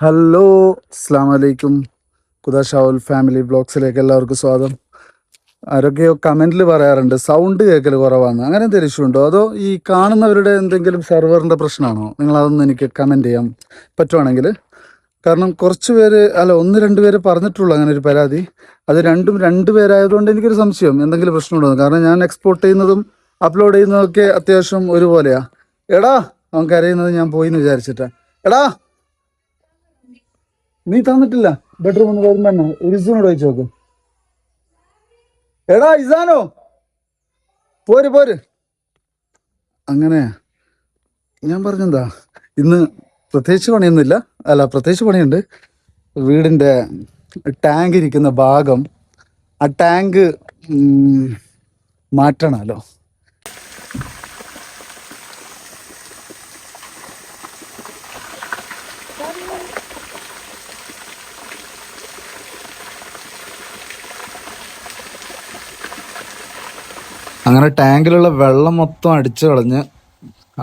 Hello, അസ്സാം വലൈക്കും. ഖുദാ family ബ്ലോഗ്സിലേക്ക് എല്ലാവർക്കും സ്വാഗതം. ആരൊക്കെയോ കമൻറ്റിൽ പറയാറുണ്ട് സൗണ്ട് കേൾക്കൽ കുറവാണ്. അങ്ങനെ എന്തെങ്കിലും ഇഷ്യൂ ഉണ്ടോ? അതോ ഈ കാണുന്നവരുടെ എന്തെങ്കിലും സെർവറിൻ്റെ പ്രശ്നമാണോ? നിങ്ങളതൊന്ന് എനിക്ക് കമൻറ്റ് ചെയ്യാൻ പറ്റുവാണെങ്കിൽ. കാരണം കുറച്ച് പേര് ഒന്ന് രണ്ട് പേര് പറഞ്ഞിട്ടുള്ളൂ അങ്ങനെ ഒരു പരാതി. അത് രണ്ടും രണ്ട് പേരായതുകൊണ്ട് എനിക്കൊരു സംശയം എന്തെങ്കിലും പ്രശ്നമുണ്ടോ. കാരണം ഞാൻ എക്സ്പോർട്ട് ചെയ്യുന്നതും അപ്ലോഡ് ചെയ്യുന്നതൊക്കെ അത്യാവശ്യം ഒരുപോലെയാണ്. എടാ, അവൻ കരയുന്നത് ഞാൻ പോയിന്ന് വിചാരിച്ചിട്ടാ. എടാ, നീ തന്നിട്ടില്ല. ബെഡ്റൂമിൽ നിന്ന് വരുമ്പോ തന്നെ ഇരിസിനോട് ചോദിച്ചു നോക്ക്. എടാ ഇസാനോ, പോര് പോര്. അങ്ങനെ ഞാൻ പറഞ്ഞെന്താ, ഇന്ന് പ്രത്യേകിച്ച് പണിയൊന്നുമില്ല. പ്രത്യേകിച്ച് പണിയുണ്ട്. വീടിൻ്റെ ടാങ്ക് ഇരിക്കുന്ന ഭാഗം, ആ ടാങ്ക് മാറ്റണമല്ലോ. അങ്ങനെ ടാങ്കിലുള്ള വെള്ളം മൊത്തം അടിച്ചു കളഞ്ഞ്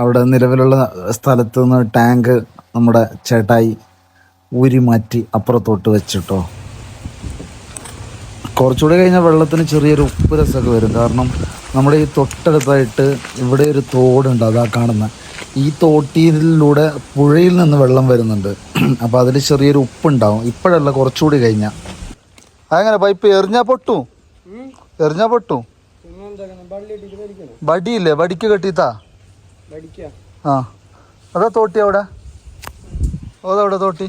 അവിടെ നിലവിലുള്ള സ്ഥലത്ത് നിന്ന് ടാങ്ക് നമ്മുടെ ചേട്ടായി ഊരി മാറ്റി അപ്പുറത്തോട്ട് വെച്ചിട്ടോ. കുറച്ചുകൂടി കഴിഞ്ഞാൽ വെള്ളത്തിന് ചെറിയൊരു ഉപ്പ് രസമൊക്കെ വരും. കാരണം നമ്മുടെ ഈ തൊട്ടടുത്തായിട്ട് ഇവിടെ ഒരു തോടുണ്ട്, അതാ കാണുന്ന. ഈ തോട്ടിയിലൂടെ പുഴയിൽ നിന്ന് വെള്ളം വരുന്നുണ്ട്. അപ്പോൾ അതിൽ ചെറിയൊരു ഉപ്പുണ്ടാവും. ഇപ്പോഴല്ല, കുറച്ചുകൂടി കഴിഞ്ഞാൽ. അങ്ങനെ പൈപ്പ് എറിഞ്ഞാൽ പൊട്ടും, എറിഞ്ഞാൽ പൊട്ടും. ബടിയില്ലേ, ബടിക്ക് കെട്ടിത്താ. ആ, അതാ തോട്ടി അവിടെ. അതവിടെ തോട്ടി.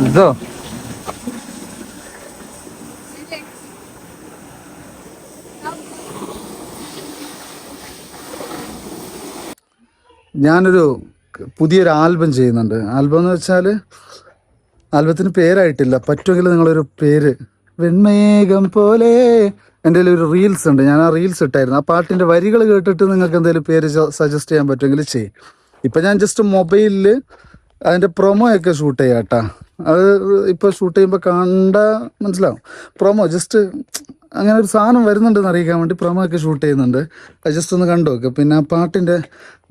ഇതോ ഞാനൊരു പുതിയൊരു ആൽബം ചെയ്യുന്നുണ്ട്. ആൽബം എന്ന് വെച്ചാൽ ആൽബത്തിന് പേരായിട്ടില്ല. പറ്റുമെങ്കിൽ നിങ്ങളൊരു പേര്, വെൺമേഘം പോലെ. എൻ്റെ ഒരു റീൽസ് ഉണ്ട്, ഞാൻ ആ റീൽസ് ഇട്ടായിരുന്നു. ആ പാട്ടിൻ്റെ വരികൾ കേട്ടിട്ട് നിങ്ങൾക്ക് എന്തെങ്കിലും പേര് സജസ്റ്റ് ചെയ്യാൻ പറ്റുമെങ്കിൽ ചെയ്യും. ഇപ്പം ഞാൻ ജസ്റ്റ് മൊബൈലിൽ അതിൻ്റെ പ്രൊമോ ഒക്കെ ഷൂട്ട് ചെയ്യാം കേട്ടാ. അത് ഇപ്പോൾ ഷൂട്ട് ചെയ്യുമ്പോൾ കണ്ട മനസ്സിലാവും. പ്രൊമോ ജസ്റ്റ് അങ്ങനെ ഒരു സാധനം വരുന്നുണ്ടെന്ന് അറിയിക്കാൻ വേണ്ടി പ്രൊമോ ഒക്കെ ഷൂട്ട് ചെയ്യുന്നുണ്ട്. അത് ജസ്റ്റ് ഒന്ന് കണ്ടു നോക്ക്. പിന്നെ ആ പാട്ടിൻ്റെ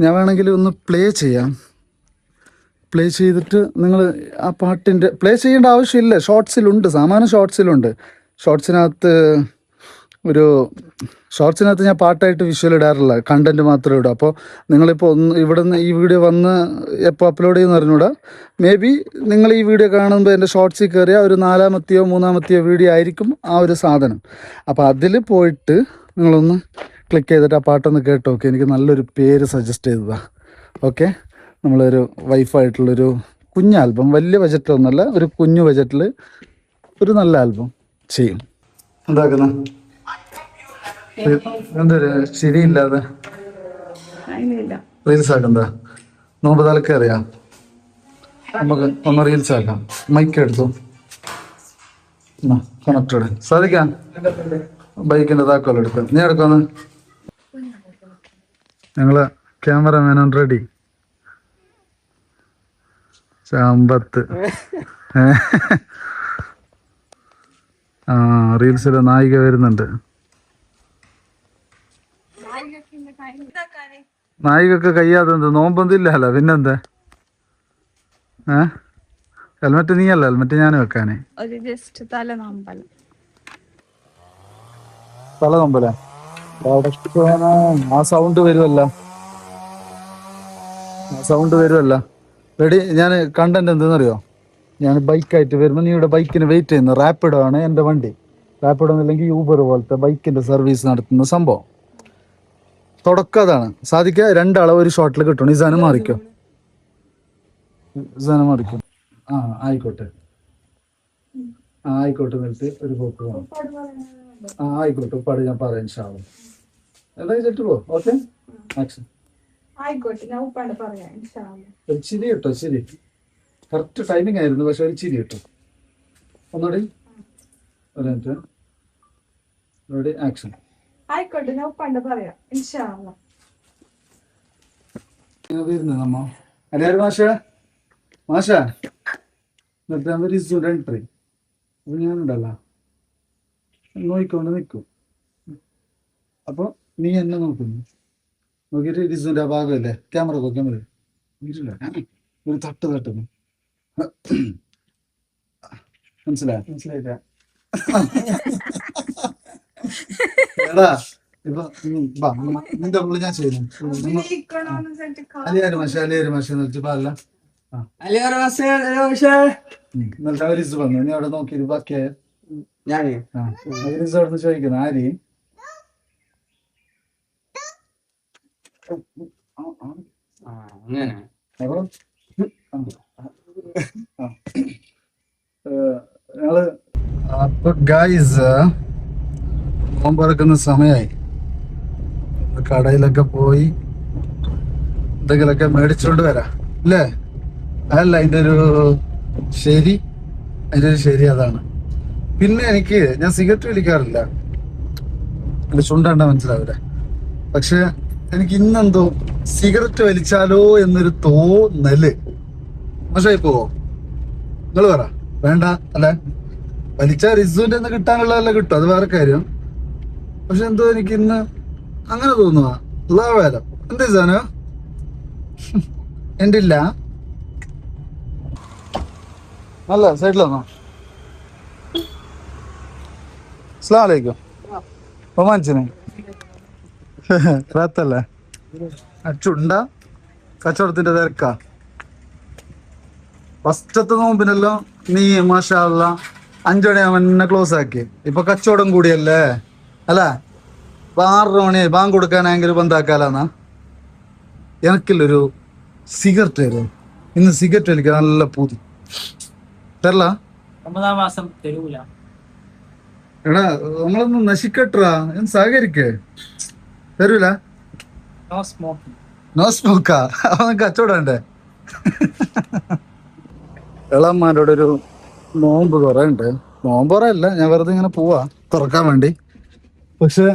ഞാൻ വേണമെങ്കിൽ ഒന്ന് പ്ലേ ചെയ്യാം. പ്ലേ ചെയ്തിട്ട് നിങ്ങൾ ആ പാട്ടിൻ്റെ പ്ലേ ചെയ്യേണ്ട ആവശ്യമില്ല. ഷോർട്സിലുണ്ട്, സാമാന്യം ഷോർട്സിലുണ്ട്. ഷോർട്സിനകത്ത് ഷോർട്സിനകത്ത് ഞാൻ പാട്ടായിട്ട് വിഷ്വൽ ഇടാറില്ല, കണ്ടൻറ്റ് മാത്രമേ ഇടൂ. അപ്പോൾ നിങ്ങളിപ്പോൾ ഇവിടെ നിന്ന് ഈ വീഡിയോ വന്ന് എപ്പോൾ അപ്ലോഡ് ചെയ്യുമെന്ന് അറിഞ്ഞൂടാ. മേ ബി നിങ്ങൾ ഈ വീഡിയോ കാണുമ്പോൾ എൻ്റെ ഷോർട്സിൽ കയറിയ ഒരു 4-മത്തെയോ 3-മത്തെയോ വീഡിയോ ആയിരിക്കും ആ ഒരു സാധനം. അപ്പോൾ അതിൽ പോയിട്ട് നിങ്ങളൊന്ന് ക്ലിക്ക് ചെയ്തിട്ട് ആ പാട്ടൊന്ന് കേട്ട് നോക്കി. എനിക്ക് നല്ലൊരു പേര് സജസ്റ്റ് ചെയ്തതാണ്. ഓക്കെ, നമ്മളൊരു വൈഫായിട്ടുള്ളൊരു കുഞ്ഞ് ആൽബം, വലിയ ബജറ്റൊന്നുമല്ല, ഒരു കുഞ്ഞു ബജറ്റിൽ ഒരു നല്ല ആൽബം ചെയ്യും. എന്താക്കുന്ന എന്തൊരു ശരിയില്ലാതെ റീൽസ് ആക്കണ്ട. നോമ്പ് തലക്കേറിയാ നമുക്ക് ഒന്ന് റീൽസ് ആക്കാം. മൈക്ക് എടുത്തു, കണക്റ്റഡ്. സാധിക്കാം. ബൈക്കിന്റെ താക്കോൽ എടുക്കാം. നീ എടുക്കാന്ന്. ഞങ്ങള് ക്യാമറമാൻ റെഡി. ചമ്പത്ത്. ആ, റീൽസിലെ നായിക വരുന്നുണ്ട്. നായികക്ക് കയ്യാതെ എന്ത് നോമ്പൊന്നില്ലല്ലോ, പിന്നെന്താ? ഹെൽമെറ്റ് നീയല്ല, ഹെൽമെറ്റ് ഞാൻ വെക്കാനേ. തല നോമ്പല. ആ സൗണ്ട് വരുമല്ല, റെഡി. ഞാൻ കണ്ടന്റ് എന്തെന്നറിയോ, ഞാൻ ബൈക്കായിട്ട് വരുമ്പോൾ നീ ഇവിടെ ബൈക്കിന് വെയിറ്റ് ചെയ്യുന്നു. റാപ്പിഡോ ആണ് എൻ്റെ വണ്ടി. റാപ്പിഡോ എന്നല്ലെങ്കിൽ യൂബർ പോലത്തെ ബൈക്കിന്റെ സർവീസ് നടത്തുന്ന സംഭവം. തുടക്കം അതാണ്. സാധിക്കുക രണ്ടാളെ ഒരു ഷോട്ടിൽ കിട്ടണം. ഇസാനം മാറിക്കോ, ഇസാനം മാറിക്കോ. ആ, ആയിക്കോട്ടെ, ആയിക്കോട്ടെ. നിർത്തി ഒരു പോക്ക് വേണം. ആയിക്കോട്ടെ, ഉപ്പാട് ഞാൻ പറയാം ഇൻഷാല്ലാ. എന്താ ചെട്ടുപോ. Okay, action. ഒരു ചിരി കിട്ടോ, ചിരി. കറക്റ്റ് ടൈമിംഗ് ആയിരുന്നു, പക്ഷെ ഒരു ചിരി കിട്ടും. ഒന്നുകൂടി ഒരു മിനിറ്റ്. Ready, action. ആയിക്കോട്ടെ, ഞാൻ ഉപ്പാണ്ട് പറയാം ഇൻഷാല്ലാ. നമ്മ എല്ലാവരും മാഷ നിർത്താൻ ഒരു സ്റ്റുഡൻറ്. അപ്പൊ ഞാനുണ്ടല്ലോ നോക്കിക്കൊണ്ട് നിൽക്കും. അപ്പൊ നീ എന്നെ നോക്കുന്നു. നോക്കിയിട്ട് രിസുവിന്റെ ആ ഭാഗമല്ലേ ക്യാമറ ഇരില്ല ഒരു തട്ടുന്നു മനസ്സിലായില്ല എടാ ഇപ്പൊ നിന്റെ ഉള്ളിൽ ഞാൻ ചെയ്യുന്നു അലിയാര് മാഷ എന്ന് വെച്ചപ്പോ അല്ല എന്നിട്ട് രിസു വന്നു നീ അവിടെ നോക്കി ബാക്കിയായ രിസു അവിടെ ചോദിക്കുന്നു ആര് അപ്പൊ ഞങ്ങള് അപ്പൊ ഗായ്സ് നോമ്പറക്കുന്ന സമയായി കടയിലൊക്കെ പോയി എന്തെങ്കിലൊക്കെ മേടിച്ചോണ്ട് വരാം അല്ലേ അതല്ല അതിന്റെ ഒരു ശരി അതാണ്. പിന്നെ ഞാൻ സിഗരറ്റ് വലിക്കാറില്ല, എന്റെ ചുണ്ടണ്ട മനസ്സിലാവില്ല. പക്ഷെ എനിക്ക് ഇന്നെന്തോ സിഗരറ്റ് വലിച്ചാലോ എന്നൊരു തോന്നല്. മോശമായി പോവോ നിങ്ങൾ പറ? വേണ്ട അല്ലെ? വലിച്ചാൽ റിസുവിന്റെ ഒന്ന് കിട്ടാനുള്ളതല്ല കിട്ടും, അത് വേറെ കാര്യം. പക്ഷെ എന്തോ എനിക്ക് ഇന്ന് അങ്ങനെ തോന്നുക. ഉള്ളവേലം എന്താ സാധനം എൻ്റെ ഇല്ല. അല്ല സൈഡിലാണോ? അസ്സലാമു അലൈക്കും. റൊമാൻസിനെ റാത്തല്ലേ അച്ചുണ്ട കച്ചവടത്തിന്റെ തിരക്കാ. ഫസ്റ്റത്തെ നോമ്പിനല്ലോ നീ മാഷാ അല്ലാ 5 മണിയാകുമ്പോൾ എന്നെ ക്ലോസ് ആക്കി. ഇപ്പൊ കച്ചവടം കൂടിയല്ലേ അല്ല? 6 മണി ബാങ്ക് കൊടുക്കാനെങ്കിൽ ബന്ധാക്കാലാന്നാ. എനിക്കില്ലൊരു സിഗരറ്റ് ആയിരുന്നു ഇന്ന്. സിഗരറ്റ് വലിക്കാൻ നല്ല പൂതി. തരല എടാ നമ്മളൊന്ന് നശിക്കട്ടാ, സഹകരിക്കേ. തരൂല? നോ സ്മോക്കാ? അവൻ കച്ചവടണ്ടേ? ഇളമ്മാരോട് ഒരു നോമ്പ് കുറെ ഉണ്ട്. നോമ്പ് കുറയല്ല, ഞാൻ വെറുതെ ഇങ്ങനെ പോവാ തുറക്കാൻ വേണ്ടി. പക്ഷെ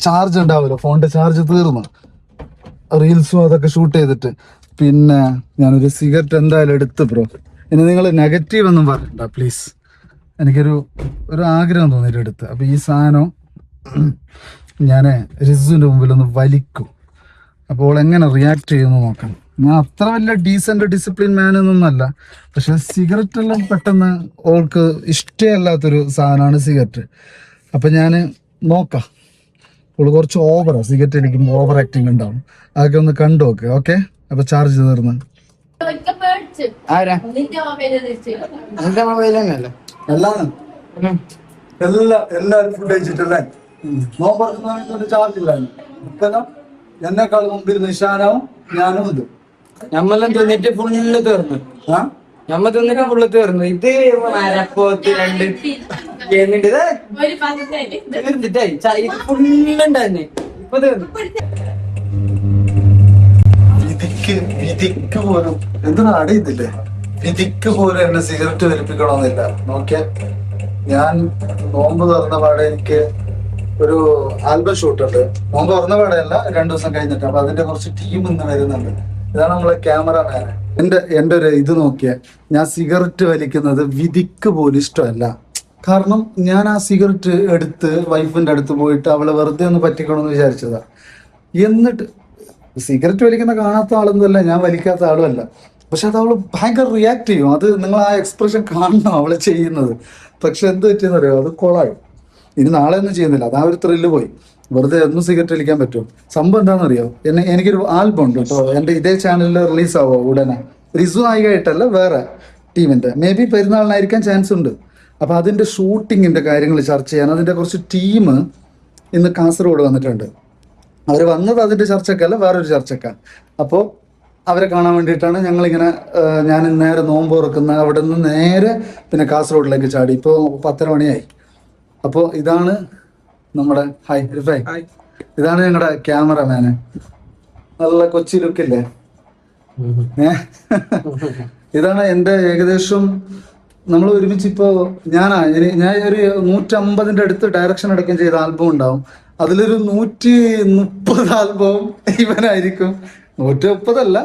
ചാർജ് ഉണ്ടാവില്ല, ഫോണിന്റെ ചാർജ് തീർന്നു. റീൽസും അതൊക്കെ ഷൂട്ട് ചെയ്തിട്ട് പിന്നെ ഞാനൊരു സിഗരറ്റ് എന്തായാലും എടുത്ത് ബ്രോ. ഇനി നിങ്ങൾ നെഗറ്റീവ് ഒന്നും പറയണ്ട പ്ലീസ്. എനിക്കൊരു ആഗ്രഹം തോന്നിയിട്ട് എടുത്ത്. അപ്പൊ ഈ സാധനം ഞാൻ റിസുവിന്റെ മുമ്പിൽ ഒന്ന് വലിക്കും. അപ്പോൾ എങ്ങനെ റിയാക്ട് ചെയ്യുമെന്ന് നോക്കണം. ഞാൻ അത്ര വലിയ ഡീസന്റ് ഡിസിപ്ലിൻ മാൻ ഒന്നല്ല, പക്ഷെ സിഗരറ്റ് എല്ലാം പെട്ടെന്ന് ഓൾക്ക് ഇഷ്ടമല്ലാത്തൊരു സാധനമാണ് സിഗരറ്റ്. അപ്പൊ ഞാൻ നോക്കാം. ഓള് കുറച്ച് ഓവറാ സിഗരറ്റ് അടിക്കുമ്പോൾ, ഓവർ ആക്ടിങ് ഉണ്ടാവും. അതൊക്കെ ഒന്ന് കണ്ടു നോക്ക്. ഓക്കെ? അപ്പൊ ചാർജ് തീർന്ന് എല്ലാരും ഫുഡ് കഴിച്ചിട്ടല്ലേ നോമ്പറക്കുന്ന ചാർജ് ഇല്ലായിരുന്നു. എന്നെക്കാൾ മുമ്പിൽ നിശാനാവും ഞാനും ഇത്. ഞമ്മളെല്ലാം തിന്നിട്ട് ഫുള്ള് തീർന്നു. ഞമ്മ തിന്നിട്ട് ഫുള്ള് തീർന്നു. ഇത് മരപ്പോത്ത് 2 തീർന്നിട്ടായി. ഇത് ഫുള്ളുണ്ടായിരുന്നു, ഇപ്പൊ തീർന്നു. വിധിക്ക് പോലും എന്തിനാ അടയുന്നില്ലേ? വിധിക്ക് പോലും എന്നെ സിഗരറ്റ് വലിപ്പിക്കണമെന്നില്ല. നോക്കിയ ഞാൻ നോമ്പ് തുറന്ന പാടെ എനിക്ക് ഒരു ആൽബം ഷൂട്ട് ഉണ്ട്. നോമ്പ് തുറന്ന പാടെയല്ല, 2 ദിവസം കഴിഞ്ഞിട്ട്. അപ്പൊ അതിന്റെ കുറച്ച് ടീം ഇന്ന് വരുന്നുണ്ട്. ഇതാണ് നമ്മളെ ക്യാമറമാൻ. എന്റെ ഒരു ഇത് നോക്കിയ ഞാൻ സിഗരറ്റ് വലിക്കുന്നത് വിധിക്ക് പോലും ഇഷ്ടമല്ല. കാരണം ഞാൻ ആ സിഗരറ്റ് എടുത്ത് വൈഫിന്റെ അടുത്ത് പോയിട്ട് അവളെ വെറുതെ ഒന്ന് പറ്റിക്കണമെന്ന് വിചാരിച്ചതാ. എന്നിട്ട് സിഗരറ്റ് വലിക്കുന്ന കാണാത്ത ആളൊന്നുമല്ല, ഞാൻ വലിക്കാത്ത ആളുമല്ല. പക്ഷെ അത് അവള് ഭയങ്കര റിയാക്ട് ചെയ്യും. അത് നിങ്ങൾ ആ എക്സ്പ്രഷൻ കാണണം അവള് ചെയ്യുന്നത്. പക്ഷെ എന്ത് പറ്റിയെന്ന് അറിയോ? അത് കൊളായി. ഇനി നാളെ ഒന്നും ചെയ്യുന്നില്ല, അതാ ഒരു ത്രില്ല് പോയി. വെറുതെ ഒന്നും സിഗരറ്റ് വലിക്കാൻ പറ്റും. സംഭവം എന്താണെന്നറിയോ? എനിക്കൊരു ആൽബം ഉണ്ട് കേട്ടോ, എൻ്റെ ഇതേ ചാനലിൽ റിലീസ് ആവോ ഉടനെ. റിസു നായികയായിട്ടല്ല, വേറെ ടീമിന്റെ. മേ ബി പെരുന്നാളിനായിരിക്കാൻ ചാൻസ് ഉണ്ട്. അപ്പൊ അതിന്റെ ഷൂട്ടിങ്ങിന്റെ കാര്യങ്ങൾ ചർച്ച ചെയ്യാൻ അതിന്റെ കുറച്ച് ടീം ഇന്ന് കാസർഗോഡ് വന്നിട്ടുണ്ട്. അവർ വന്നത് അതിന്റെ ചർച്ചക്കല്ല, വേറൊരു ചർച്ചക്കാണ്. അപ്പോൾ അവരെ കാണാൻ വേണ്ടിയിട്ടാണ് ഞങ്ങളിങ്ങനെ ഞാൻ നേരെ നോമ്പ് തുറക്കുന്ന അവിടെ നിന്ന് നേരെ പിന്നെ കാസർഗോഡിലേക്ക് ചാടി. ഇപ്പോൾ 10:30 മണിയായി. അപ്പോൾ ഇതാണ് നമ്മുടെ റിഫൈ, ഇതാണ് ഞങ്ങളുടെ ക്യാമറമാന്. നല്ല കൊച്ചി ലുക്കില്ലേ? ഇതാണ് എൻ്റെ ഏകദേശം നമ്മൾ ഒരുമിച്ച് ഇപ്പോൾ ഞാൻ ഒരു 150ന്റെ അടുത്ത് ഡയറക്ഷൻ അടക്കം ചെയ്ത ആൽബം ഉണ്ടാവും. അതിലൊരു 130 ആൽബവും ഇവനായിരിക്കും. 130 അല്ല,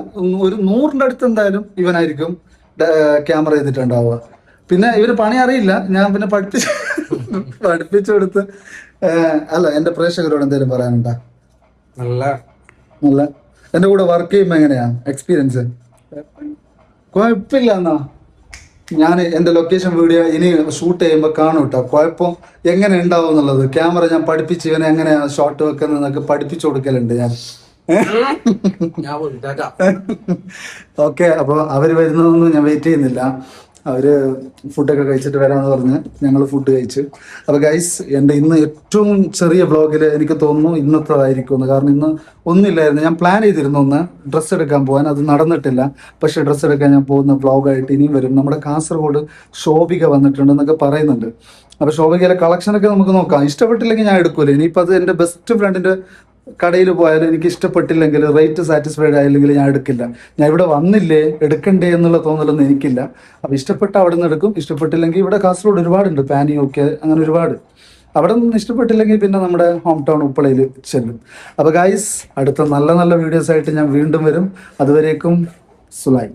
ഒരു 100ന്റെ അടുത്ത് എന്തായാലും ഇവനായിരിക്കും ക്യാമറ ചെയ്തിട്ടുണ്ടാവുക. പിന്നെ ഇവന് പണി അറിയില്ല, ഞാൻ പിന്നെ പഠിപ്പിച്ചു കൊടുത്ത്. അല്ല, എൻ്റെ പ്രേക്ഷകരോട് എന്തെങ്കിലും പറയാനുണ്ടോ? നല്ല നല്ല എൻ്റെ കൂടെ വർക്ക് ചെയ്യുമ്പോൾ എങ്ങനെയാ എക്സ്പീരിയൻസ്? കുഴപ്പമില്ല എന്നാ. ഞാൻ എൻ്റെ ലൊക്കേഷൻ വീഡിയോ ഇനി ഷൂട്ട് ചെയ്യുമ്പോൾ കാണും കേട്ടോ. കുഴപ്പം എങ്ങനെ ഉണ്ടാവും എന്നുള്ളത് ക്യാമറ ഞാൻ പഠിപ്പിച്ച് ഇവനെ എങ്ങനെയാ ഷോട്ട് വെക്കുന്നതെന്നൊക്കെ പഠിപ്പിച്ചു കൊടുക്കലുണ്ട് ഞാൻ. ഓക്കെ, അപ്പോൾ അവർ വരുന്നതൊന്നും ഞാൻ വെയിറ്റ് ചെയ്യുന്നില്ല. അവർ ഫുഡൊക്കെ കഴിച്ചിട്ട് വരാമെന്ന് പറഞ്ഞ് ഞങ്ങൾ ഫുഡ് കഴിച്ച്. അപ്പോൾ ഗൈസ്, എൻ്റെ ഇന്ന് ഏറ്റവും ചെറിയ വ്ളോഗിൽ എനിക്ക് തോന്നുന്നു ഇന്നത്തേതായിരിക്കുമെന്ന്. കാരണം ഇന്ന് ഒന്നുമില്ലായിരുന്നു. ഞാൻ പ്ലാൻ ചെയ്തിരുന്നു ഒന്ന് ഡ്രസ്സ് എടുക്കാൻ പോകാൻ, അത് നടന്നിട്ടില്ല. പക്ഷേ ഡ്രസ്സ് എടുക്കാൻ ഞാൻ പോകുന്ന വ്ളോഗായിട്ട് ഇനിയും വരും. നമ്മുടെ കാസർഗോഡ് ശോഭിക വന്നിട്ടുണ്ടെന്നൊക്കെ പറയുന്നുണ്ട്. അപ്പോൾ ശോഭികയിലെ കളക്ഷനൊക്കെ നമുക്ക് നോക്കാം. ഇഷ്ടപ്പെട്ടില്ലെങ്കിൽ ഞാൻ എടുക്കൂല. ഇനിയിപ്പോൾ അത് എൻ്റെ ബെസ്റ്റ് ഫ്രണ്ടിൻ്റെ കടയിൽ പോയാലും എനിക്ക് ഇഷ്ടപ്പെട്ടില്ലെങ്കിൽ, റേറ്റ് സാറ്റിസ്ഫൈഡ് ആയില്ലെങ്കിൽ ഞാൻ എടുക്കില്ല. ഞാൻ ഇവിടെ വന്നില്ലേ എടുക്കണ്ടേ എന്നുള്ള തോന്നലൊന്നും എനിക്കില്ല. അപ്പോൾ ഇഷ്ടപ്പെട്ട അവിടെ നിന്ന് എടുക്കും. ഇഷ്ടപ്പെട്ടില്ലെങ്കിൽ ഇവിടെ കാസർഗോഡ് ഒരുപാടുണ്ട്, പാനിയൊക്കെ അങ്ങനെ ഒരുപാട്. അവിടെ നിന്ന് ഇഷ്ടപ്പെട്ടില്ലെങ്കിൽ പിന്നെ നമ്മുടെ ഹോം ടൗൺ ഉപ്പളയിൽ ചെല്ലും. അപ്പോൾ ഗൈസ്, അടുത്ത നല്ല നല്ല വീഡിയോസ് ആയിട്ട് ഞാൻ വീണ്ടും വരും. അതുവരേക്കും സുലായി.